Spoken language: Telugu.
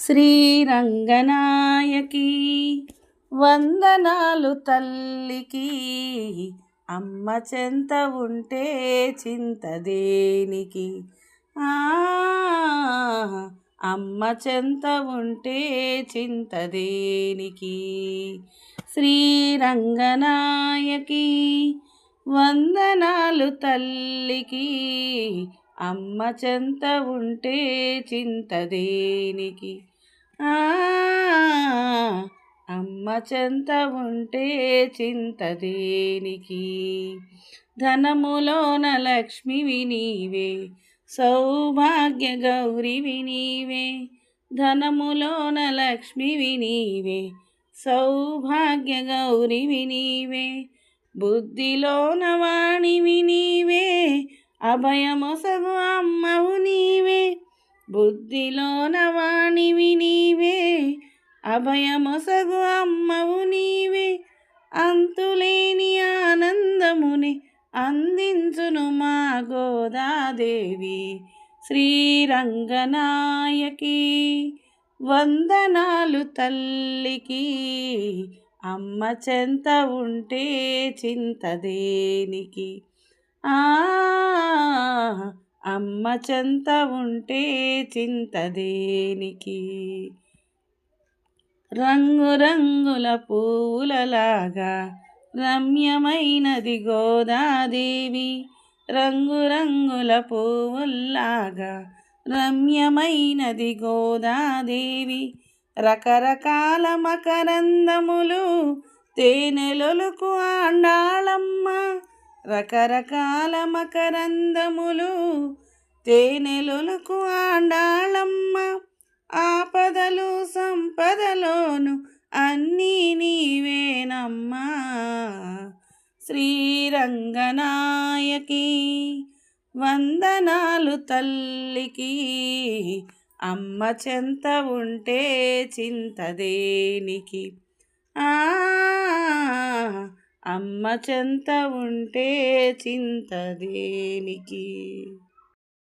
శ్రీరంగనాయకి వందనాలు తల్లికి, అమ్మ చెంత ఉంటే చింతదేనికి. అమ్మ చెంత ఉంటే చింతదేనికి. శ్రీరంగనాయకి వందనాలు తల్లికి, అమ్మ చెంత ఉంటే చింతదేనికి. అమ్మ చెంత ఉంటే చింతదేనికి. ధనములోన లక్ష్మివి నీవే, సౌభాగ్య గౌరివి నీవే. ధనములోన లక్ష్మివి నీవే, సౌభాగ్య గౌరివి నీవే. బుద్ధిలోన వాణివి నీవే, అభయమొసగు అమ్మవు నీవే. బుద్ధిలోన వాణివి నీవే, అభయమొసగు అమ్మవు నీవే. అంతులేని ఆనందముని అందించును మా గోదాదేవి. శ్రీరంగనాయకి వందనాలు తల్లికి, అమ్మ చెంత ఉంటే చింతదేనికి. అమ్మ చెంత ఉంటే చింతదేనికి. రంగురంగుల పూలలాగా రమ్యమైనది గోదాదేవి. రంగురంగుల పువ్వుల్లాగా రమ్యమైనది గోదాదేవి. రకరకాల మకరందములు తేనెలొలుకు ఆండాళమ్మ. రకరకాల మకరందములు తేనెలొలుకు ఆండాళమ్మ. ఆపదలు సంపదలోను అన్నీ నీవేనమ్మా. శ్రీరంగనాయకి వందనాలు తల్లికి, అమ్మ చెంత ఉంటే చింతదేనికి. అమ్మ చెంత ఉంటే చింతదేనికి.